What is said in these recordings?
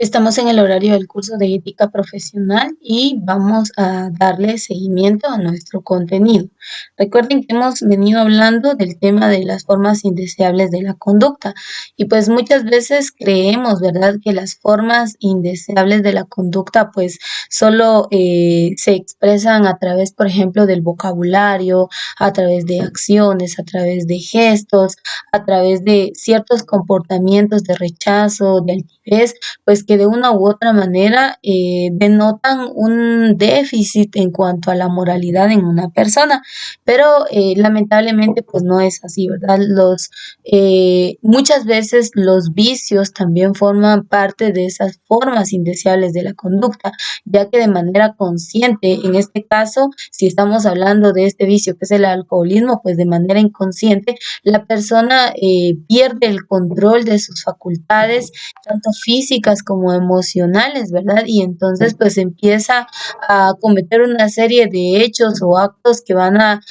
Estamos en el horario del curso de ética profesional y vamos a darle seguimiento a nuestro contenido. Recuerden que hemos venido hablando del tema de las formas indeseables de la conducta y pues muchas veces creemos, ¿verdad?, que las formas indeseables de la conducta pues solo se expresan a través, por ejemplo, del vocabulario, a través de acciones, a través de gestos, a través de ciertos comportamientos de rechazo, de altivez, pues que de una u otra manera denotan un déficit en cuanto a la moralidad en una persona, pero lamentablemente pues no es así, ¿verdad? Muchas veces los vicios también forman parte de esas formas indeseables de la conducta, ya que de manera consciente, en este caso, si estamos hablando de este vicio que es el alcoholismo, pues de manera inconsciente, la persona pierde el control de sus facultades tanto físicas como emocionales, ¿verdad? Y entonces pues empieza a cometer una serie de hechos o actos que van a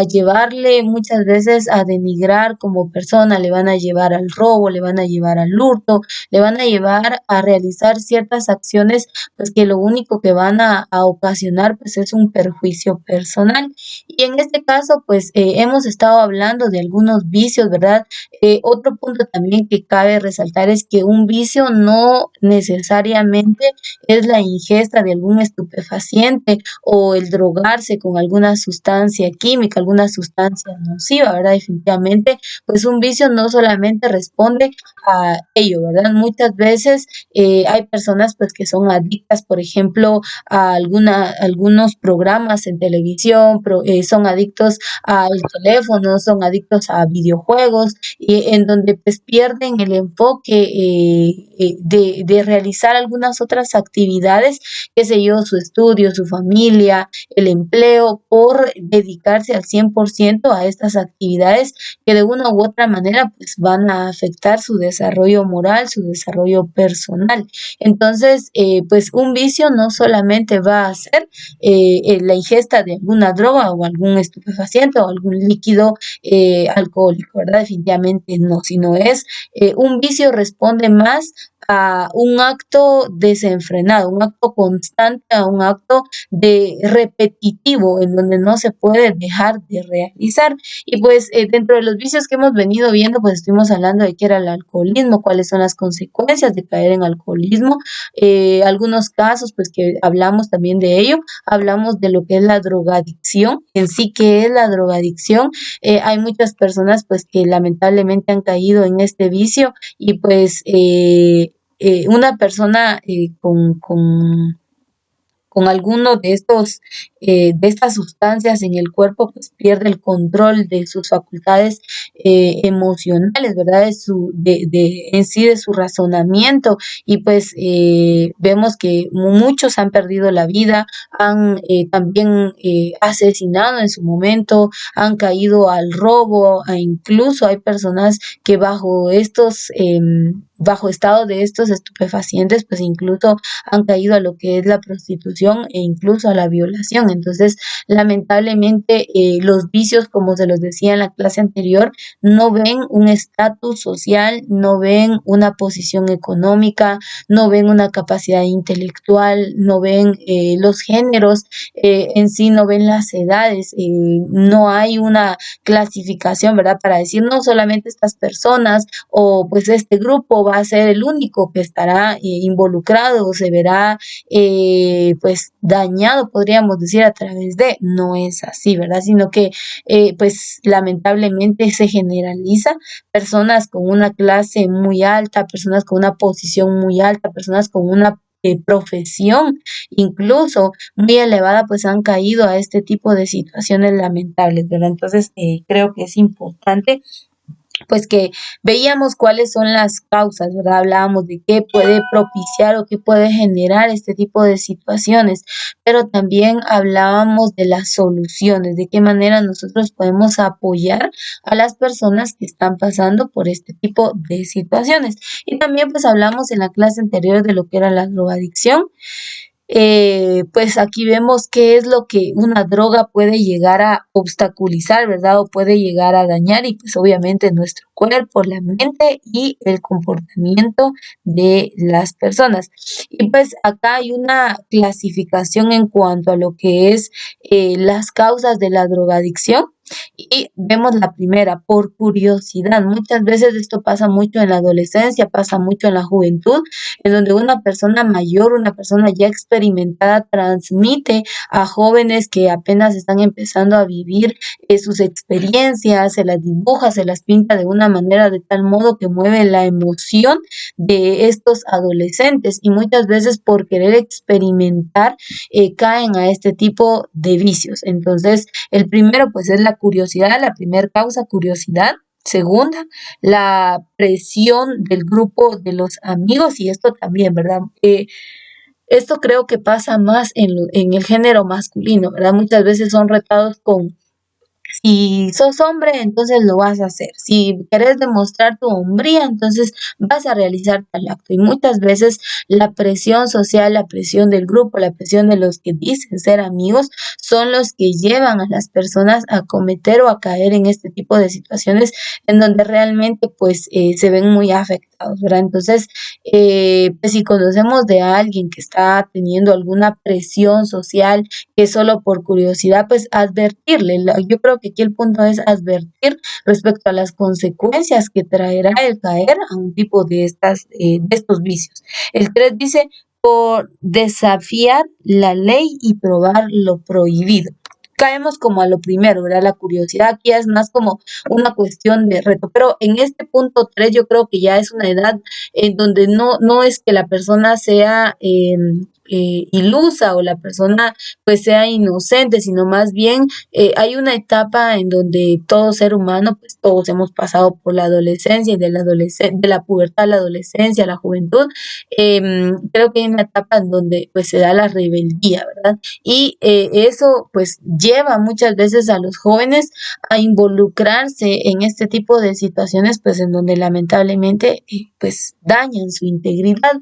llevarle muchas veces a denigrar como persona, le van a llevar al robo, le van a llevar al hurto, le van a llevar a realizar ciertas acciones pues que lo único que van a ocasionar pues es un perjuicio personal. Y en este caso pues hemos estado hablando de algunos vicios, ¿verdad? Otro punto también que cabe resaltar es que un vicio no necesariamente es la ingesta de algún estupefaciente o el drogarse con alguna sustancia química, alguna sustancia nociva, ¿verdad? Definitivamente, pues un vicio no solamente responde a ello, ¿verdad? Muchas veces hay personas pues que son adictas, por ejemplo, algunos programas en televisión, son adictos al teléfono, son adictos a videojuegos, en donde pues pierden el enfoque de realizar algunas otras actividades, qué sé yo, su estudio, su familia, el empleo, por dedicarse al 100% a estas actividades que de una u otra manera pues van a afectar su desarrollo moral, su desarrollo personal. Entonces, pues un vicio no solamente va a ser la ingesta de alguna droga o algún estupefaciente o algún líquido alcohólico, ¿verdad? Definitivamente no, sino es un vicio responde más a un acto desenfrenado, un acto constante, a un acto de repetitivo en donde no se puede dejar de realizar. Y pues dentro de los vicios que hemos venido viendo, pues estuvimos hablando de qué era el alcoholismo, cuáles son las consecuencias de caer en alcoholismo, algunos casos pues que hablamos también de ello, hablamos de lo que es la drogadicción, en sí que es la drogadicción. Hay muchas personas pues que lamentablemente han caído en este vicio y pues una persona con alguno de de estas sustancias en el cuerpo, pues pierde el control de sus facultades emocionales, ¿verdad? En sí de su razonamiento y pues vemos que muchos han perdido la vida, han también asesinado en su momento, han caído al robo, e incluso hay personas que bajo estado de estos estupefacientes, pues incluso han caído a lo que es la prostitución e incluso a la violación. Entonces, lamentablemente, los vicios, como se los decía en la clase anterior, no ven un estatus social, no ven una posición económica, no ven una capacidad intelectual, no ven los géneros en sí, no ven las edades, no hay una clasificación, ¿verdad? Para decir no solamente estas personas o pues este grupo va a ser el único que estará involucrado o se verá pues dañado, podríamos decir, a través de, no es así, ¿verdad? Sino que pues lamentablemente se generaliza personas con una clase muy alta, personas con una posición muy alta, personas con una profesión incluso muy elevada, pues han caído a este tipo de situaciones lamentables, ¿verdad? Entonces, creo que es importante pues que veíamos cuáles son las causas, ¿verdad? Hablábamos de qué puede propiciar o qué puede generar este tipo de situaciones, pero también hablábamos de las soluciones, de qué manera nosotros podemos apoyar a las personas que están pasando por este tipo de situaciones. Y también pues hablamos en la clase anterior de lo que era la drogadicción Pues aquí vemos qué es lo que una droga puede llegar a obstaculizar, ¿verdad? O puede llegar a dañar y pues obviamente nuestro cuerpo, la mente y el comportamiento de las personas. Y pues acá hay una clasificación en cuanto a lo que es las causas de la drogadicción. Y vemos la primera, por curiosidad. Muchas veces esto pasa mucho en la adolescencia, pasa mucho en la juventud, en donde una persona mayor, una persona ya experimentada, transmite a jóvenes que apenas están empezando a vivir sus experiencias, se las dibuja, se las pinta de una manera de tal modo que mueve la emoción de estos adolescentes y muchas veces por querer experimentar caen a este tipo de vicios. Entonces, el primero pues es la curiosidad, la primera causa, curiosidad. Segunda, la presión del grupo de los amigos y esto también, ¿verdad? Esto creo que pasa más en el género masculino, ¿verdad? Muchas veces son retados con si sos hombre, entonces lo vas a hacer. Si querés demostrar tu hombría, entonces vas a realizar tal acto. Y muchas veces la presión social, la presión del grupo, la presión de los que dicen ser amigos, son los que llevan a las personas a cometer o a caer en este tipo de situaciones en donde realmente pues se ven muy afectados, ¿verdad? Entonces, pues si conocemos de alguien que está teniendo alguna presión social, que solo por curiosidad, pues advertirle. Yo creo que aquí el punto es advertir respecto a las consecuencias que traerá el caer a un tipo de estos vicios. El 3 dice, por desafiar la ley y probar lo prohibido. Caemos como a lo primero, ¿verdad? La curiosidad aquí es más como una cuestión de reto, pero en este punto 3 yo creo que ya es una edad en donde no es que la persona sea ilusa o la persona pues sea inocente, sino más bien hay una etapa en donde todo ser humano, pues todos hemos pasado por la adolescencia y de la pubertad a la adolescencia, a la juventud. Creo que hay una etapa en donde pues se da la rebeldía, ¿verdad? Y eso pues lleva muchas veces a los jóvenes a involucrarse en este tipo de situaciones pues en donde lamentablemente pues dañan su integridad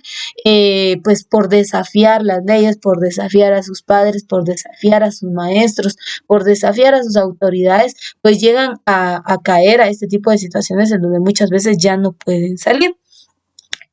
pues por desafiar las leyes, por desafiar a sus padres, por desafiar a sus maestros, por desafiar a sus autoridades, pues llegan a caer a este tipo de situaciones en donde muchas veces ya no pueden salir.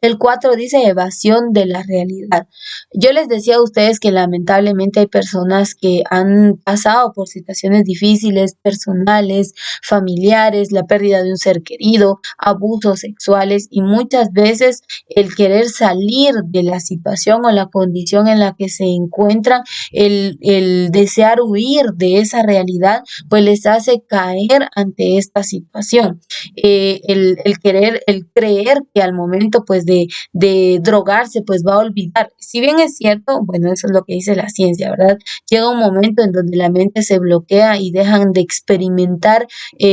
El 4 dice evasión de la realidad. Yo les decía a ustedes que lamentablemente hay personas que han pasado por situaciones difíciles, personales, familiares, la pérdida de un ser querido, abusos sexuales y muchas veces el querer salir de la situación o la condición en la que se encuentran, el desear huir de esa realidad, pues les hace caer ante esta situación. El creer que al momento pues de drogarse pues va a olvidar. Si bien es cierto, bueno, eso es lo que dice la ciencia, ¿verdad? Llega un momento en donde la mente se bloquea y dejan de experimentar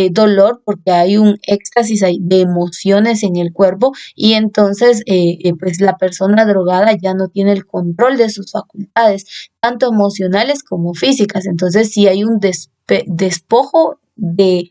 dolor porque hay un éxtasis de emociones en el cuerpo y entonces pues la persona drogada ya no tiene el control de sus facultades, tanto emocionales como físicas. Entonces, si hay un despojo de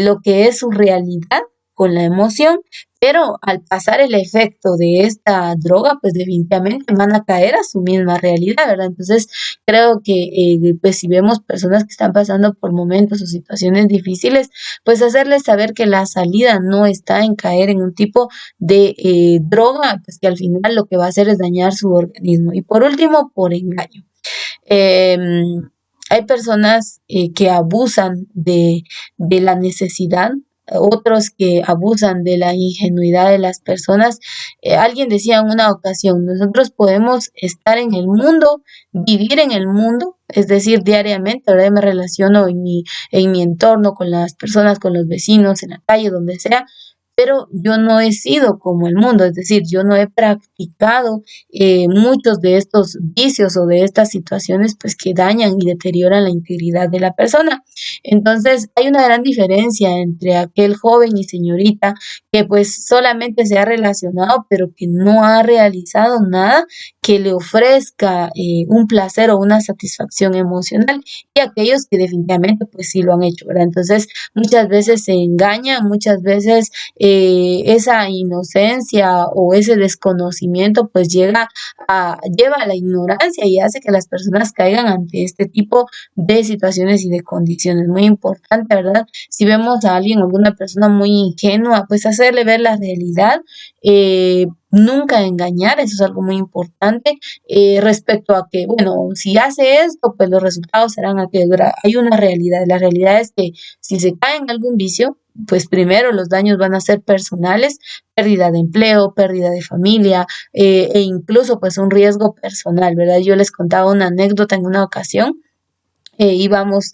lo que es su realidad con la emoción, pero al pasar el efecto de esta droga, pues definitivamente van a caer a su misma realidad, ¿verdad? Entonces, creo que pues si vemos personas que están pasando por momentos o situaciones difíciles, pues hacerles saber que la salida no está en caer en un tipo de droga, pues que al final lo que va a hacer es dañar su organismo. Y por último, por engaño. Eh, Hay personas que abusan de la necesidad, otros que abusan de la ingenuidad de las personas. Alguien decía en una ocasión, nosotros podemos estar en el mundo, vivir en el mundo, es decir, diariamente, ahora me relaciono en mi entorno con las personas, con los vecinos, en la calle, donde sea, pero yo no he sido como el mundo, es decir, yo no he practicado muchos de estos vicios o de estas situaciones pues que dañan y deterioran la integridad de la persona. Entonces hay una gran diferencia entre aquel joven y señorita que pues solamente se ha relacionado pero que no ha realizado nada que le ofrezca un placer o una satisfacción emocional y aquellos que definitivamente pues sí lo han hecho, ¿verdad? Entonces muchas veces se engaña, muchas veces esa inocencia o ese desconocimiento pues lleva a la ignorancia y hace que las personas caigan ante este tipo de situaciones y de condiciones. Muy importante, ¿verdad? Si vemos a alguien, alguna persona muy ingenua, pues hacerle ver la realidad, nunca engañar, eso es algo muy importante, respecto a que, bueno, si hace esto, pues los resultados serán aquellos. ¿Verdad? Hay una realidad, la realidad es que si se cae en algún vicio, pues primero los daños van a ser personales, pérdida de empleo, pérdida de familia, e incluso pues un riesgo personal, ¿verdad? Yo les contaba una anécdota en una ocasión. Íbamos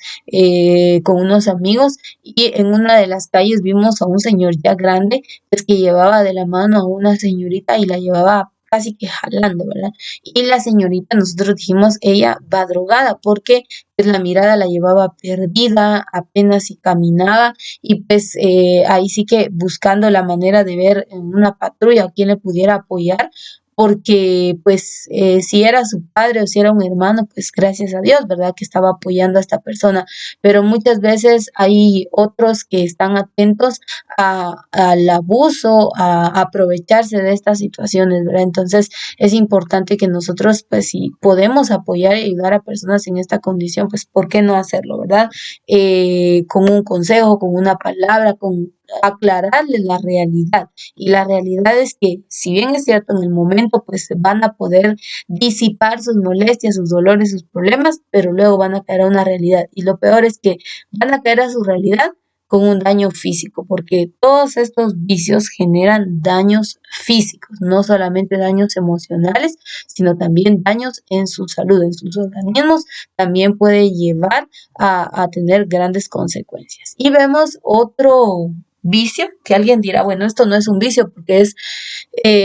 con unos amigos y en una de las calles vimos a un señor ya grande, pues que llevaba de la mano a una señorita y la llevaba casi que jalando, ¿verdad? Y la señorita, nosotros dijimos, ella va drogada porque pues la mirada la llevaba perdida, apenas si caminaba y pues ahí sí que buscando la manera de ver en una patrulla a quien le pudiera apoyar, porque pues si era su padre o si era un hermano, pues gracias a Dios, ¿verdad? Que estaba apoyando a esta persona, pero muchas veces hay otros que están atentos al abuso, a aprovecharse de estas situaciones, ¿verdad? Entonces es importante que nosotros, pues si podemos apoyar y ayudar a personas en esta condición, pues ¿por qué no hacerlo, ¿verdad? Con un consejo, con una palabra, con aclararles la realidad. Y la realidad es que, si bien es cierto, en el momento pues van a poder disipar sus molestias, sus dolores, sus problemas, pero luego van a caer a una realidad. Y lo peor es que van a caer a su realidad con un daño físico, porque todos estos vicios generan daños físicos, no solamente daños emocionales, sino también daños en su salud, en sus organismos, también puede llevar a tener grandes consecuencias. Y vemos otro vicio, que alguien dirá, bueno, esto no es un vicio porque es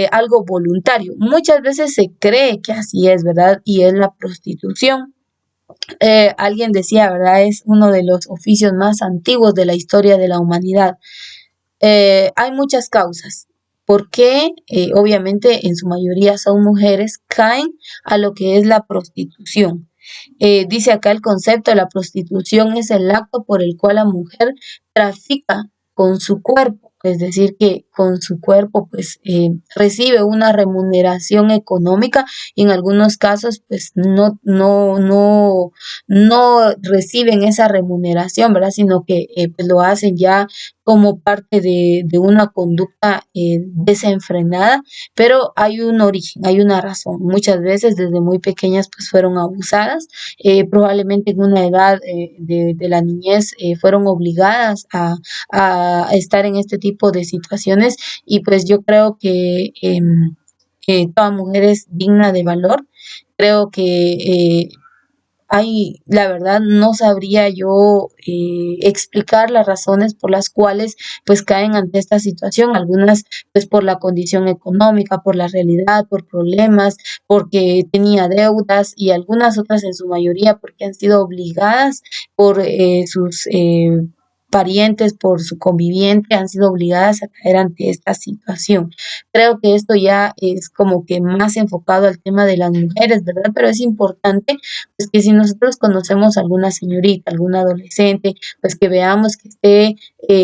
algo voluntario. Muchas veces se cree que así es, ¿verdad? Y es la prostitución. Alguien decía, ¿verdad? Es uno de los oficios más antiguos de la historia de la humanidad. Hay muchas causas. ¿Por qué? Obviamente, en su mayoría son mujeres, caen a lo que es la prostitución. Dice acá el concepto de la prostitución es el acto por el cual la mujer trafica con su cuerpo, es decir, que con su cuerpo pues recibe una remuneración económica y en algunos casos pues no reciben esa remuneración, ¿verdad? Sino que pues lo hacen ya como parte de una conducta desenfrenada, pero hay un origen, hay una razón. Muchas veces desde muy pequeñas pues fueron abusadas, probablemente en una edad de la niñez fueron obligadas a estar en este tipo de situaciones y pues yo creo que toda mujer es digna de valor. Creo que la verdad no sabría yo explicar las razones por las cuales pues caen ante esta situación, algunas pues por la condición económica, por la realidad, por problemas, porque tenía deudas y algunas otras en su mayoría porque han sido obligadas por sus parientes, por su conviviente, han sido obligadas a caer ante esta situación. Creo que esto ya es como que más enfocado al tema de las mujeres, ¿verdad? Pero es importante pues que si nosotros conocemos a alguna señorita, alguna adolescente, pues que veamos que esté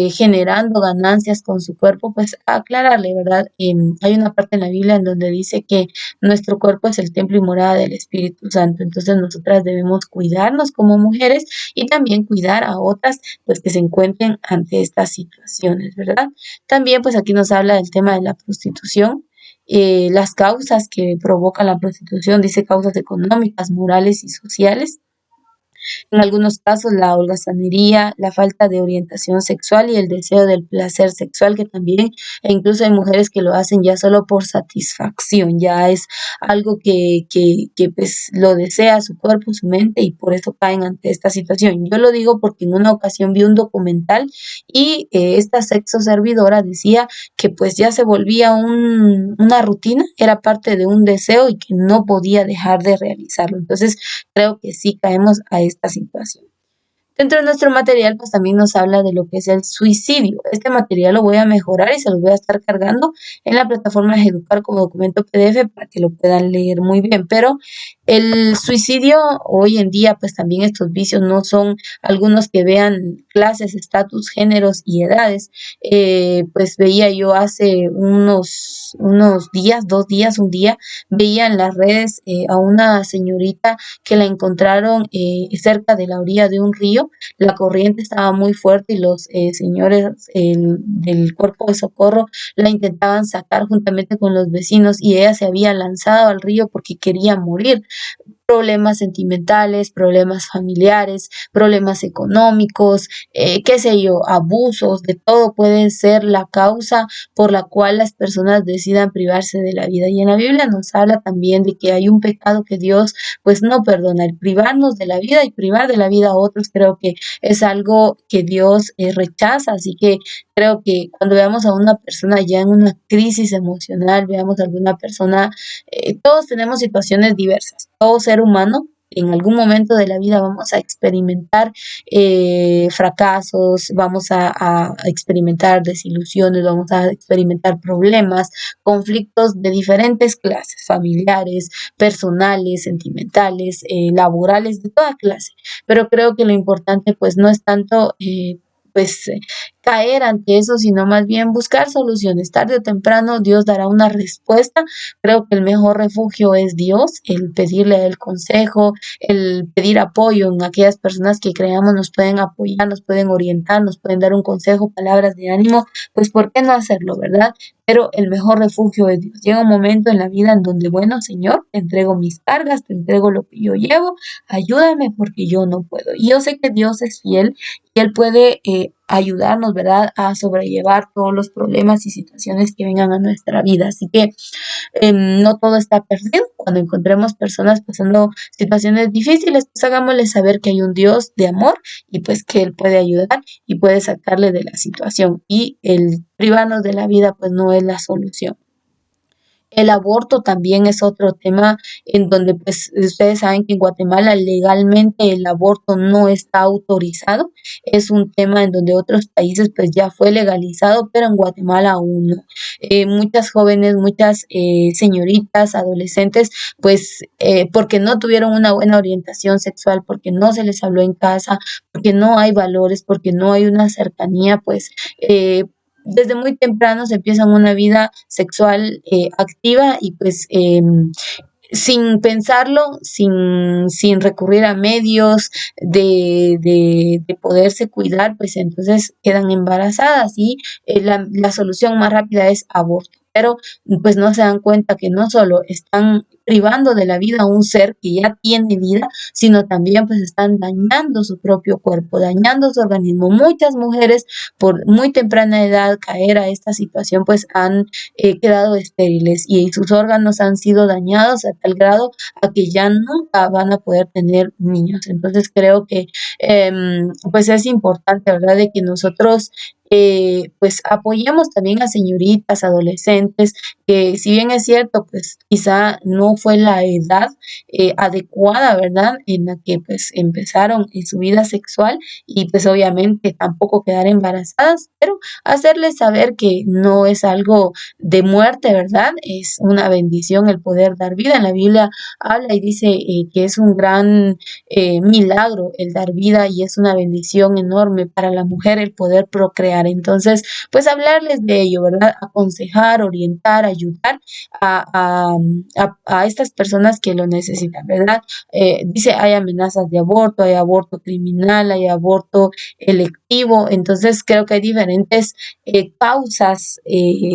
generando ganancias con su cuerpo, pues aclararle, ¿verdad? Hay una parte en la Biblia en donde dice que nuestro cuerpo es el templo y morada del Espíritu Santo, entonces nosotras debemos cuidarnos como mujeres y también cuidar a otras, pues que se encuentren ante estas situaciones, ¿verdad? También, pues aquí nos habla del tema de la prostitución, las causas que provocan la prostitución, dice causas económicas, morales y sociales. En algunos casos, la holgazanería, la falta de orientación sexual y el deseo del placer sexual, que también, e incluso hay mujeres que lo hacen ya solo por satisfacción, ya es algo que pues lo desea su cuerpo, su mente y por eso caen ante esta situación. Yo lo digo porque en una ocasión vi un documental y esta sexo servidora decía que pues ya se volvía una rutina, era parte de un deseo y que no podía dejar de realizarlo. Entonces, creo que sí caemos a esta situación. Dentro de nuestro material, pues también nos habla de lo que es el suicidio. Este material lo voy a mejorar y se los voy a estar cargando en la plataforma de Educar como documento PDF para que lo puedan leer muy bien. Pero el suicidio hoy en día, pues también estos vicios no son algunos que vean clases, estatus, géneros y edades. Pues veía yo hace unos días, 2 días, un día, veía en las redes a una señorita que la encontraron cerca de la orilla de un río. La corriente estaba muy fuerte y los señores del cuerpo de socorro la intentaban sacar juntamente con los vecinos y ella se había lanzado al río porque quería morir. Problemas sentimentales, problemas familiares, problemas económicos, qué sé yo, abusos, de todo puede ser la causa por la cual las personas decidan privarse de la vida. Y en la Biblia nos habla también de que hay un pecado que Dios pues no perdona, el privarnos de la vida y privar de la vida a otros, creo que es algo que Dios rechaza, así que creo que cuando veamos a una persona ya en una crisis emocional, veamos a alguna persona, todos tenemos situaciones diversas, todo ser humano en algún momento de la vida vamos a experimentar fracasos, vamos a experimentar desilusiones, vamos a experimentar problemas, conflictos de diferentes clases, familiares, personales, sentimentales, laborales, de toda clase. Pero creo que lo importante pues no es tanto pues caer ante eso, sino más bien buscar soluciones. Tarde o temprano Dios dará una respuesta. Creo que el mejor refugio es Dios, el pedirle el consejo, el pedir apoyo en aquellas personas que creamos nos pueden apoyar, nos pueden orientar, nos pueden dar un consejo, palabras de ánimo, pues ¿por qué no hacerlo, verdad? Pero el mejor refugio es Dios. Llega un momento en la vida en donde, bueno, Señor, te entrego mis cargas, te entrego lo que yo llevo, ayúdame porque yo no puedo. Y yo sé que Dios es fiel y Él puede ayudarnos, ¿verdad?, a sobrellevar todos los problemas y situaciones que vengan a nuestra vida. Así que no todo está perdido. Cuando encontremos personas pasando situaciones difíciles, pues hagámosles saber que hay un Dios de amor y pues que Él puede ayudar y puede sacarle de la situación. Y el privarnos de la vida, pues no es la solución. El aborto también es otro tema en donde pues ustedes saben que en Guatemala legalmente el aborto no está autorizado. Es un tema en donde otros países pues ya fue legalizado, pero en Guatemala aún no. Muchas jóvenes, muchas señoritas, adolescentes, pues porque no tuvieron una buena orientación sexual, porque no se les habló en casa, porque no hay valores, porque no hay una cercanía, pues desde muy temprano se empiezan una vida sexual activa y pues sin pensarlo, sin recurrir a medios de poderse cuidar, pues entonces quedan embarazadas y la solución más rápida es aborto. Pero pues no se dan cuenta que no solo están privando de la vida a un ser que ya tiene vida, sino también pues están dañando su propio cuerpo, dañando su organismo. Muchas mujeres por muy temprana edad caer a esta situación pues han quedado estériles y sus órganos han sido dañados a tal grado a que ya nunca van a poder tener niños. Entonces creo que pues es importante, ¿verdad?, de que nosotros pues apoyemos también a señoritas, adolescentes, que si bien es cierto, pues quizá no fue la edad adecuada, ¿verdad?, en la que pues empezaron en su vida sexual y pues obviamente tampoco quedar embarazadas, pero hacerles saber que no es algo de muerte, ¿verdad? Es una bendición el poder dar vida. En la Biblia habla y dice que es un gran milagro el dar vida y es una bendición enorme para la mujer el poder procrear. Entonces, pues hablarles de ello, ¿verdad? Aconsejar, orientar, ayudar a estas personas que lo necesitan, ¿verdad? Dice, hay amenazas de aborto, hay aborto criminal, hay aborto electivo, entonces creo que hay diferentes causas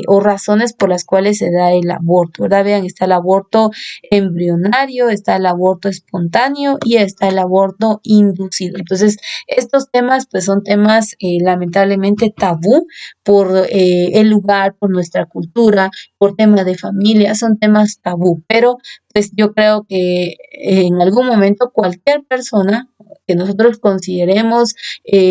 o razones por las cuales se da el aborto, ¿verdad? Vean, está el aborto embrionario, está el aborto espontáneo y está el aborto inducido. Entonces, estos temas pues son temas lamentablemente tabú por el lugar, por nuestra cultura, por temas de familia, son temas tabú, pero pues yo creo que en algún momento cualquier persona que nosotros consideremos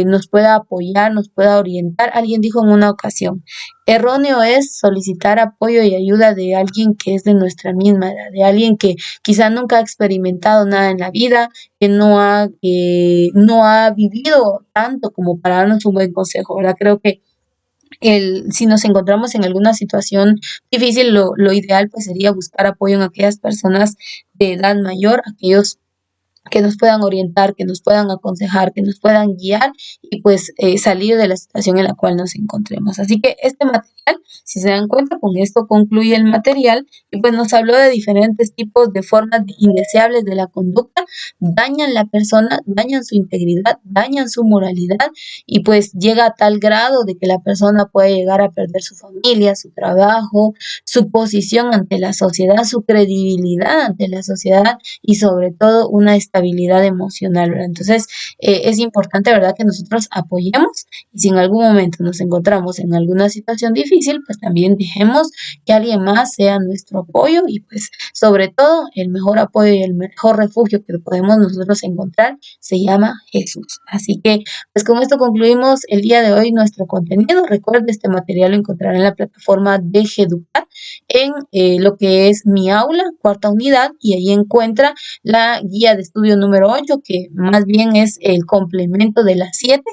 nos pueda apoyar, nos pueda orientar. Alguien dijo en una ocasión, erróneo es solicitar apoyo y ayuda de alguien que es de nuestra misma edad, de alguien que quizá nunca ha experimentado nada en la vida, que no ha vivido tanto como para darnos un buen consejo, ¿verdad? Creo que si nos encontramos en alguna situación difícil, lo ideal pues sería buscar apoyo en aquellas personas de edad mayor, aquellos que nos puedan orientar, que nos puedan aconsejar, que nos puedan guiar y pues salir de la situación en la cual nos encontremos. Así que este material, si se dan cuenta, con esto concluye el material y pues nos habló de diferentes tipos de formas indeseables de la conducta, dañan la persona, dañan su integridad, dañan su moralidad y pues llega a tal grado de que la persona puede llegar a perder su familia, su trabajo, su posición ante la sociedad, su credibilidad ante la sociedad y sobre todo una estabilidad emocional, ¿verdad? Entonces, es importante, ¿verdad?, que nosotros apoyemos y si en algún momento nos encontramos en alguna situación difícil, pues también dejemos que alguien más sea nuestro apoyo y pues sobre todo el mejor apoyo y el mejor refugio que podemos nosotros encontrar se llama Jesús. Así que, pues con esto concluimos el día de hoy nuestro contenido. Recuerde, este material lo encontrará en la plataforma de Geducar en lo que es Mi Aula, cuarta unidad, y ahí encuentra la guía de estudio número 8, que más bien es el complemento de las 7.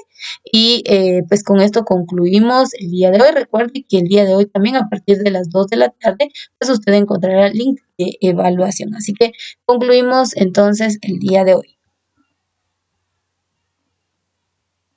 Y pues con esto concluimos el día de hoy. Recuerde que el día de hoy también a partir de las 2 de la tarde, pues usted encontrará el link de evaluación. Así que concluimos entonces el día de hoy.